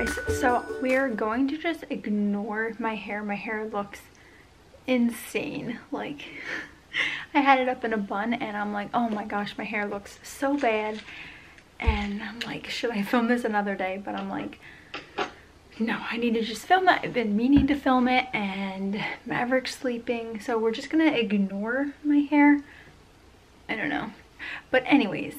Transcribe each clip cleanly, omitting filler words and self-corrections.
guys, so we're going to just ignore my hair. My hair looks insane. Like, I had it up in a bun and I'm like, oh my gosh, my hair looks so bad. And I'm like, should I film this another day? But I'm like, no, I need to just film it. I've been meaning to film it and Maverick's sleeping, so we're just gonna ignore my hair. I don't know. But anyways,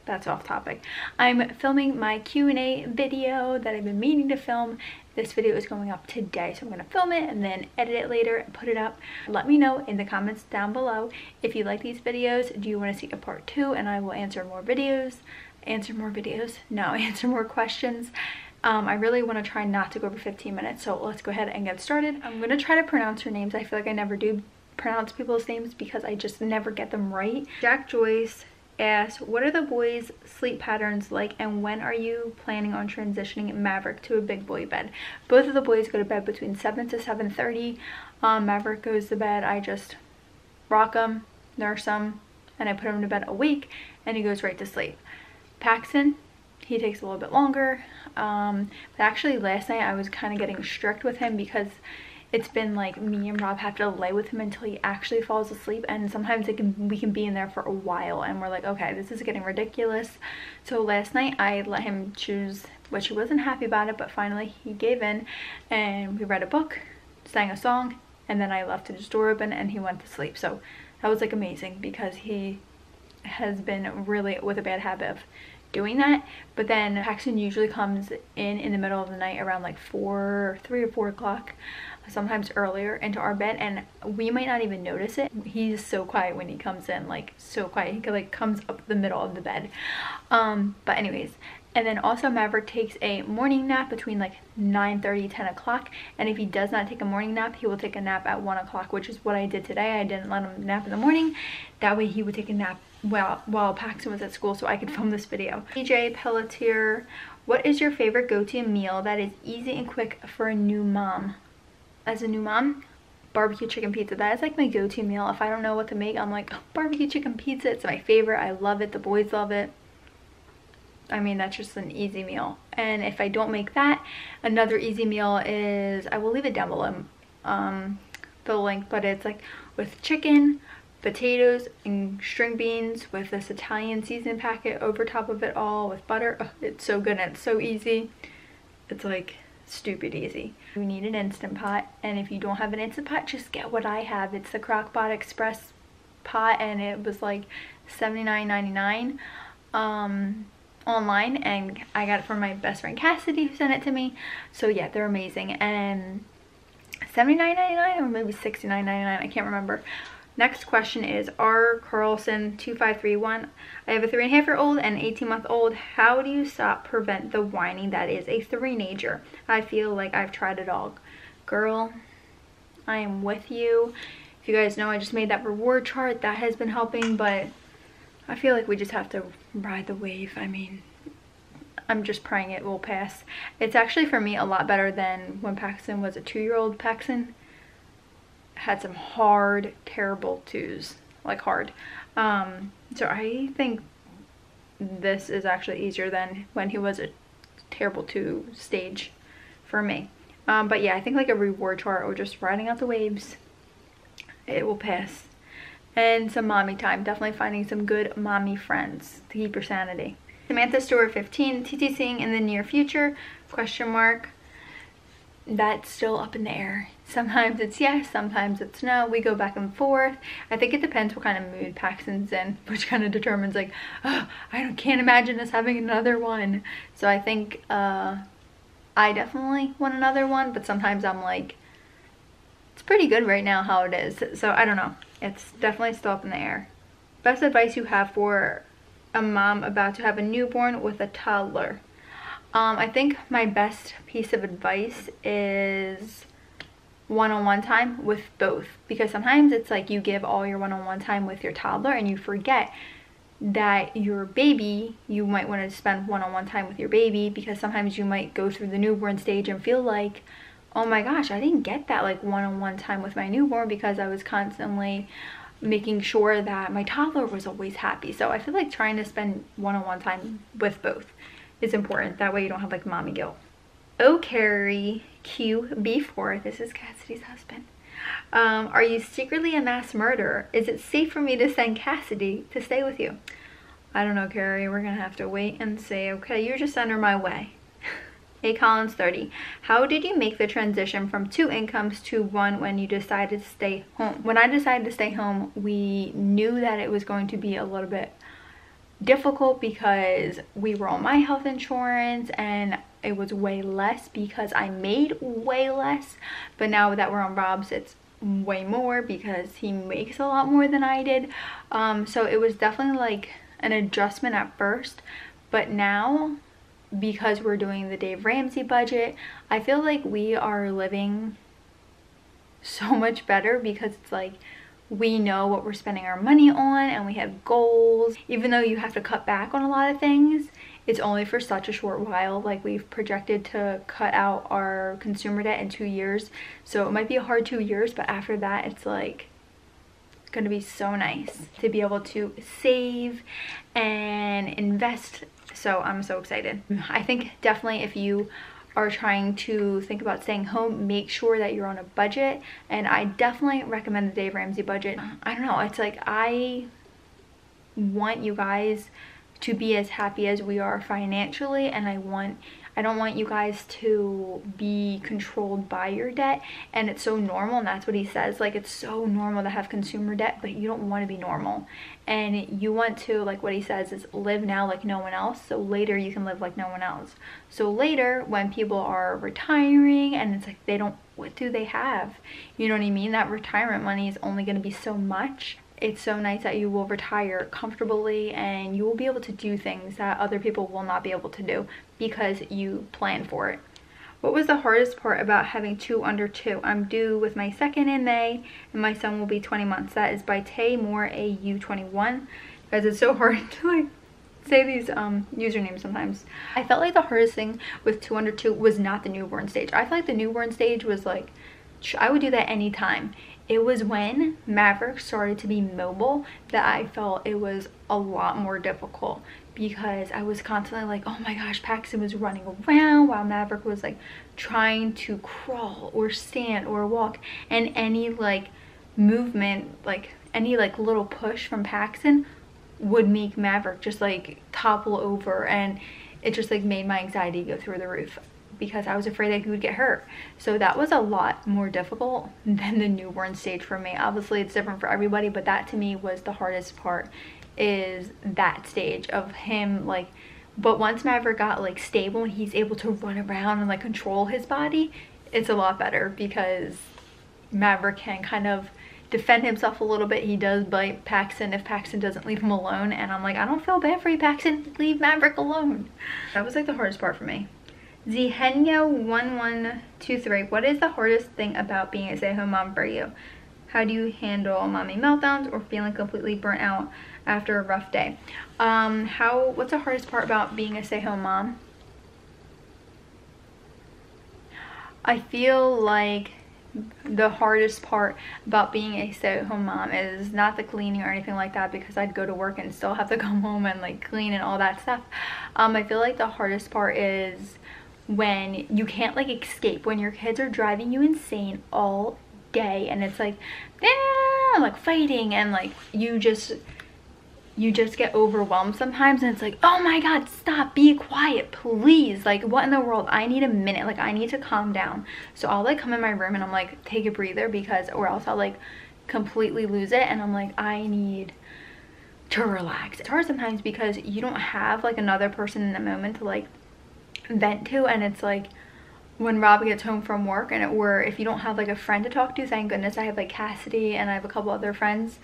that's off topic. I'm filming my Q&A video that I've been meaning to film. This video is going up today, so I'm going to film it and then edit it later and put it up. Let me know in the comments down below if you like these videos. Do you want to see a part 2? And I will answer more questions. I really want to try not to go over 15 minutes, so let's go ahead and get started. I'm going to try to pronounce her names. I feel like I never do pronounce people's names because I just never get them right. Jack Joyce asks, what are the boys' sleep patterns like, and when are you planning on transitioning Maverick to a big boy bed? Both of the boys go to bed between 7 to 7:30. Maverick goes to bed, I just rock him, nurse him, and I put him to bed awake, and he goes right to sleep. Paxton, he takes a little bit longer. But actually last night I was kind of getting strict with him because it's been like me and Rob have to lay with him until he actually falls asleep, and sometimes we can be in there for a while and we're like, okay, this is getting ridiculous. So last night I let him choose, which he wasn't happy about it, but finally he gave in and we read a book, sang a song, and then I left his door open and he went to sleep. So that was like amazing because he has been really with a bad habit of doing that. But then Paxton usually comes in the middle of the night around like 3 or 4 o'clock, sometimes earlier, into our bed, and we might not even notice it. He's so quiet when he comes in, like so quiet. He like comes up the middle of the bed. But anyways, and then also Maverick takes a morning nap between like 9:30, 10 o'clock, and if he does not take a morning nap, he will take a nap at 1 o'clock, which is what I did today. I didn't let him nap in the morning. That way he would take a nap while Paxton was at school so I could film this video. DJ Pelletier, what is your favorite go-to meal that is easy and quick for a new mom? As a new mom, barbecue chicken pizza. That is like my go-to meal. If I don't know what to make, I'm like, oh, barbecue chicken pizza. It's my favorite. I love it. The boys love it. I mean, that's just an easy meal. And if I don't make that, another easy meal is, I will leave it down below, the link, but it's like with chicken, potatoes, and string beans with this Italian seasoning packet over top of it all with butter. Oh, it's so good and it's so easy. It's like stupid easy. You need an Instant Pot, and if you don't have an Instant Pot, just get what I have. It's the Crock-Pot Express pot, and it was like $79.99 online, and I got it from my best friend Cassidy, who sent it to me. So yeah, they're amazing. And $79.99 or maybe $69.99, I can't remember. Next question is R. Karlsson 2531. I have a 3.5-year-old and an 18-month-old. How do you prevent the whining that is a three-nager? I feel like I've tried it all. Girl, I am with you. If you guys know, I just made that reward chart. That has been helping, but I feel like we just have to ride the wave. I mean, I'm just praying it will pass. It's actually, for me, a lot better than when Paxton was a 2-year-old. Paxton had some hard, terrible twos, like hard. So I think this is actually easier than when he was a terrible 2 stage for me. But yeah, I think like a reward chart or just riding out the waves, it will pass. And some mommy time, definitely finding some good mommy friends to keep your sanity. Samantha Stewart 15, TTCing in the near future, question mark. That's still up in the air. Sometimes it's yes, sometimes it's no. We go back and forth. I think it depends what kind of mood Paxton's in, which kind of determines like, oh, can't imagine us having another one. So I think I definitely want another one, but sometimes I'm like, it's pretty good right now how it is. So I don't know. It's definitely still up in the air. Best advice you have for a mom about to have a newborn with a toddler? I think my best piece of advice is one-on-one time with both, because sometimes it's like you give all your one-on-one time with your toddler and you forget that your baby, you might want to spend one-on-one time with your baby, because sometimes you might go through the newborn stage and feel like, oh my gosh, I didn't get that like one-on-one time with my newborn because I was constantly making sure that my toddler was always happy. So I feel like trying to spend one-on-one time with both is important. That way you don't have like mommy guilt. Oh, Carrie QB4, this is Cassidy's husband. Are you secretly a mass murderer? Is it safe for me to send Cassidy to stay with you? I don't know, Carrie. We're gonna have to wait and see. Okay, you're just under my way. A Collins 30. How did you make the transition from 2 incomes to 1 when you decided to stay home? When I decided to stay home, we knew that it was going to be a little bit difficult because we were on my health insurance and it was way less because I made way less. But now that we're on Rob's, it's way more because he makes a lot more than I did. So it was definitely like an adjustment at first, but now because we're doing the Dave Ramsey budget, I feel like we are living so much better because it's like we know what we're spending our money on and we have goals. Even though you have to cut back on a lot of things, it's only for such a short while. Like, we've projected to cut out our consumer debt in 2 years, so it might be a hard 2 years, but after that it's like gonna be so nice to be able to save and invest. So I'm so excited. I think definitely if you are trying to think about staying home, make sure that you're on a budget, and I definitely recommend the Dave Ramsey budget. I don't know, it's like I want you guys to be as happy as we are financially, and I don't want you guys to be controlled by your debt. And it's so normal, and that's what he says, like, it's so normal to have consumer debt, but you don't want to be normal, and you want to, like what he says is, live now like no one else, so later you can live like no one else. So later when people are retiring and it's like they don't, what do they have, you know what I mean, that retirement money is only going to be so much. It's so nice that you will retire comfortably and you will be able to do things that other people will not be able to do because you plan for it. What was the hardest part about having 2 under 2? I'm due with my second in May and my son will be 20 months. That is by Tay Moore AU21. Guys, it's so hard to like say these usernames sometimes. I felt like the hardest thing with 2 under 2 was not the newborn stage. I felt like the newborn stage was like, I would do that anytime. It was when Maverick started to be mobile that I felt it was a lot more difficult, because I was constantly like, oh my gosh, Paxton was running around while Maverick was like trying to crawl or stand or walk, and any like movement, like any like little push from Paxton would make Maverick just like topple over, and it just like made my anxiety go through the roof because I was afraid that he would get hurt. So that was a lot more difficult than the newborn stage for me. Obviously it's different for everybody, but that to me was the hardest part, is that stage of him like, but once Maverick got like stable and he's able to run around and like control his body, it's a lot better because Maverick can kind of defend himself a little bit. He does bite Paxton if Paxton doesn't leave him alone, and I'm like, I don't feel bad for you, Paxton, leave Maverick alone. That was like the hardest part for me. Zhenyo1123, what is the hardest thing about being a stay-at-home mom for you? How do you handle mommy meltdowns or feeling completely burnt out after a rough day? What's the hardest part about being a stay-at-home mom? I feel like the hardest part about being a stay-at-home mom is not the cleaning or anything like that, because I'd go to work and still have to come home and like clean and all that stuff. I feel like the hardest part is when you can't like escape, when your kids are driving you insane all day and it's like, like fighting, and like you just get overwhelmed sometimes, and it's like, oh my god, stop, be quiet please, like what in the world, I need a minute, like I need to calm down. So I'll like come in my room and I'm like, take a breather, because or else I'll like completely lose it, and I'm like, I need to relax. It's hard sometimes because you don't have like another person in the moment to like vent to, and it's like when Rob gets home from work, and or if you don't have like a friend to talk to, thank goodness I have like Cassidy and I have a couple other friends,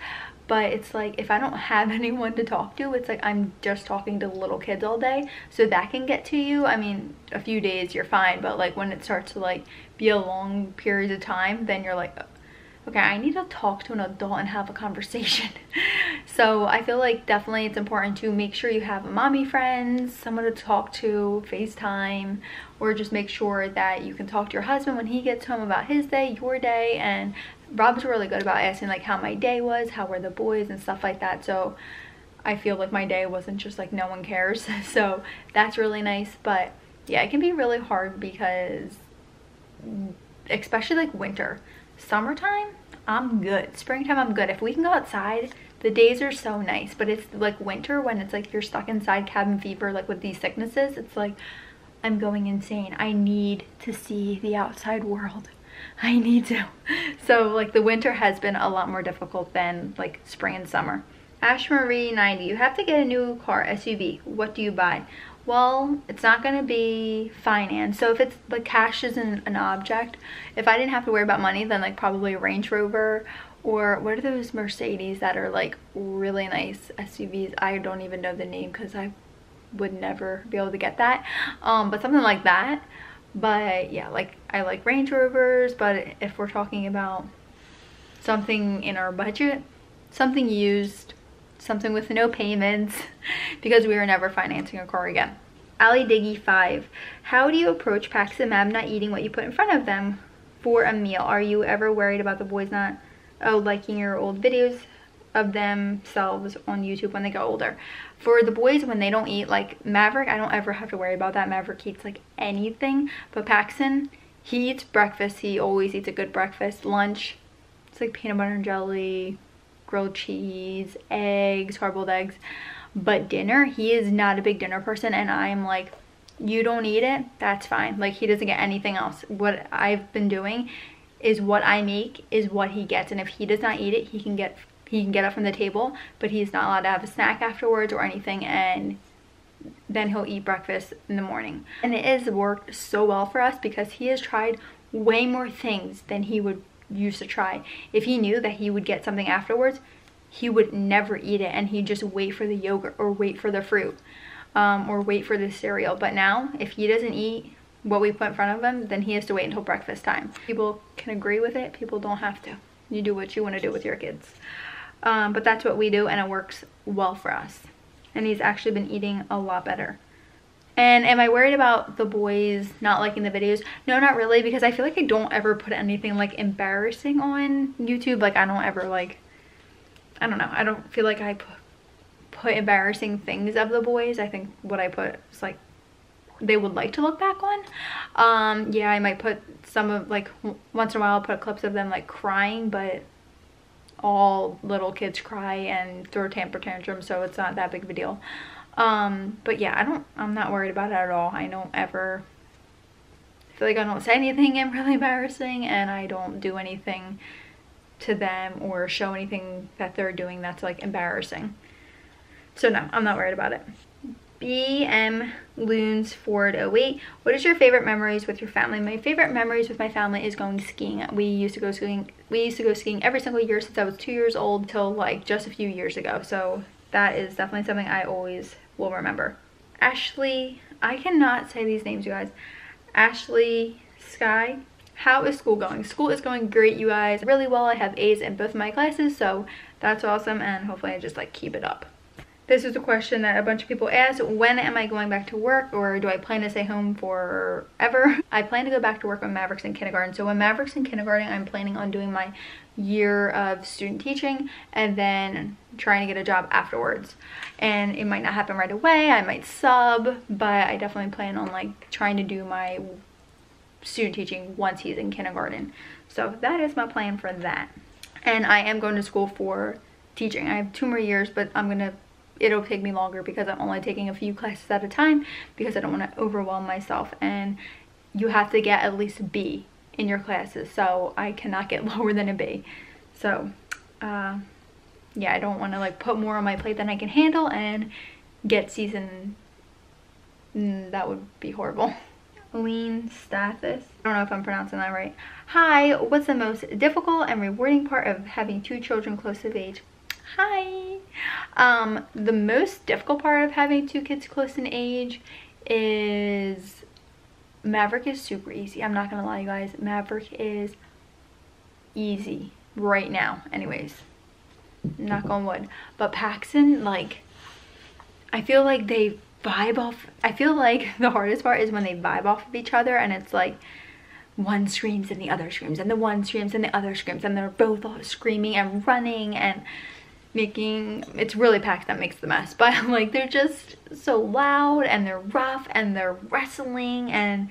but it's like if I don't have anyone to talk to, it's like I'm just talking to little kids all day, so that can get to you. I mean, a few days you're fine, but like when it starts to like be a long period of time, then you're like, okay, I need to talk to an adult and have a conversation. So I feel like definitely it's important to make sure you have mommy friends, someone to talk to, FaceTime, or just make sure that you can talk to your husband when he gets home about his day, your day. And Rob's really good about asking like how my day was, how were the boys and stuff like that. So I feel like my day wasn't just like no one cares. So that's really nice. But yeah, it can be really hard because especially like winter. Summertime, I'm good. Springtime, I'm good. If we can go outside, the days are so nice. But it's like winter when it's like you're stuck inside, cabin fever, like with these sicknesses, it's like I'm going insane. I need to see the outside world. I need to. So like the winter has been a lot more difficult than like spring and summer. Ash Marie 90, you have to get a new car, SUV. What do you buy? Well, it's not going to be finance. So if it's like cash isn't an object, if I didn't have to worry about money, then like probably a Range Rover, or what are those Mercedes that are like really nice SUVs? I don't even know the name because I would never be able to get that. But something like that. But yeah, like I like Range Rovers, but if we're talking about something in our budget, something used, something with no payments, because we are never financing a car again. Ali Diggy 5, how do you approach Pax and Mab not eating what you put in front of them for a meal? Are you ever worried about the boys not liking your old videos of themselves on YouTube when they get older? For the boys, when they don't eat, like Maverick, I don't ever have to worry about that. Maverick eats like anything, but Paxton, he eats breakfast. He always eats a good breakfast. Lunch, it's like peanut butter and jelly, grilled cheese, eggs, hard-boiled eggs. But dinner, he is not a big dinner person, and I'm like, you don't eat it, that's fine. Like, he doesn't get anything else. What I've been doing is what I make is what he gets, and if he does not eat it, he can get up from the table, but he's not allowed to have a snack afterwards or anything, and then he'll eat breakfast in the morning. And it has worked so well for us because he has tried way more things than he would used to try. If he knew that he would get something afterwards, he would never eat it, and he'd just wait for the yogurt or wait for the fruit, or wait for the cereal. But now, if he doesn't eat what we put in front of him, then he has to wait until breakfast time. People can agree with it, people don't have to. You do what you want to do with your kids. But that's what we do, and it works well for us. And he's actually been eating a lot better. And am I worried about the boys not liking the videos? No, not really, because I feel like I don't ever put anything like embarrassing on YouTube. Like, I don't ever like, I don't know, I don't feel like I put embarrassing things of the boys. I think what I put is like they would like to look back on. Yeah, I might put some of, like, once in a while I'll put clips of them like crying, but all little kids cry and throw temper tantrums, so it's not that big of a deal. But yeah, I'm not worried about it at all. I don't ever feel like I don't say anything really embarrassing, and I don't do anything to them or show anything that they're doing that's like embarrassing. So no, I'm not worried about it. BM Loons Ford 08, what is your favorite memories with your family? My favorite memories with my family is going skiing. We used to go skiing every single year since I was 2 years old till like just a few years ago. So that is definitely something I always will remember. Ashley, I cannot say these names, you guys. Ashley Sky, how is school going? School is going great, you guys. Really well. I have A's in both of my classes, so that's awesome, and hopefully I just like keep it up. This is a question that a bunch of people ask. When am I going back to work, or do I plan to stay home forever? I plan to go back to work when Maverick's in kindergarten. So when Maverick's in kindergarten, I'm planning on doing my year of student teaching and then trying to get a job afterwards. And it might not happen right away. I might sub, but I definitely plan on like trying to do my student teaching once he's in kindergarten. So that is my plan for that. And I am going to school for teaching. I have 2 more years, but it'll take me longer because I'm only taking a few classes at a time because I don't want to overwhelm myself, and you have to get at least a B in your classes, so I cannot get lower than a B. So yeah, I don't want to like put more on my plate than I can handle and get seasoned. That would be horrible. Lean Stathis, I don't know if I'm pronouncing that right. Hi, what's the most difficult and rewarding part of having 2 children close of age? Hi. The most difficult part of having 2 kids close in age is Maverick is super easy. I'm not gonna lie, you guys. Maverick is easy right now. Anyways, knock on wood. But Paxton, like, I feel like they vibe off. I feel like the hardest part is when they vibe off of each other, and it's like one screams and the other screams, and the one screams and the other screams, and they're both all screaming and running, and it's really Pax that makes the mess, but like they're just so loud and they're rough and they're wrestling, and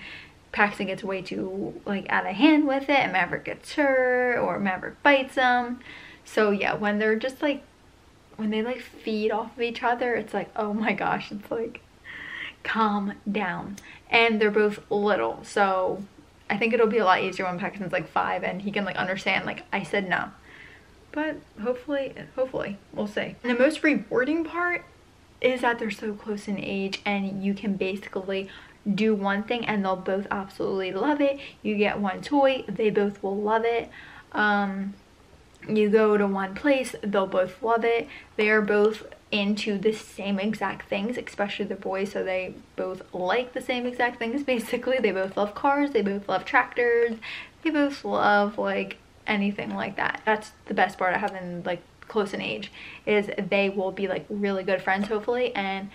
Paxton gets way too like out of hand with it, and Maverick gets hurt or Maverick bites him. So yeah, when they're just like, when they like feed off of each other, it's like, oh my gosh, it's like, calm down. And they're both little, so I think it'll be a lot easier when Paxton's like 5 and he can like understand like I said no. But hopefully we'll see. And the most rewarding part is that they're so close in age, and you can basically do one thing and they'll both absolutely love it. You get one toy, they both will love it. You go to one place, they'll both love it. They are both into the same exact things, especially the boys, so they both like the same exact things basically. They both love cars, they both love tractors, they both love like anything like that. That's the best part of having like close in age, is they will be like really good friends hopefully, and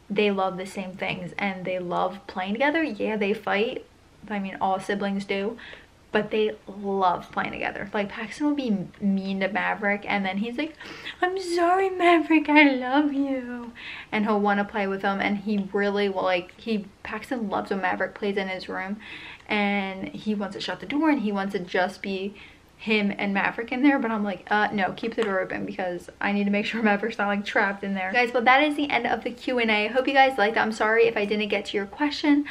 they love the same things and they love playing together. Yeah, they fight, I mean all siblings do, but they love playing together. Like Paxton will be mean to Maverick and then he's like, I'm sorry Maverick, I love you, and he'll want to play with him. And he really will, like, Paxton loves when Maverick plays in his room, and he wants to shut the door and he wants to just be him and Maverick in there, but I'm like, no, keep the door open because I need to make sure Maverick's not like trapped in there. Guys, well that is the end of the Q&A. Hope you guys liked it. I'm sorry if I didn't get to your question.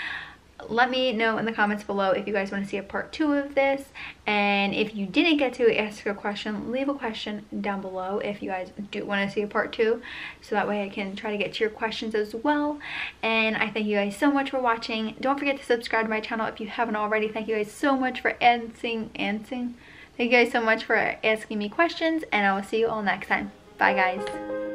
Let me know in the comments below if you guys want to see a part 2 of this, and if you didn't get to ask a question, leave a question down below if you guys do want to see a part 2, so that way I can try to get to your questions as well. And I thank you guys so much for watching. Don't forget to subscribe to my channel if you haven't already. Thank you guys so much for Thank you guys so much for asking me questions, and I will see you all next time. Bye guys.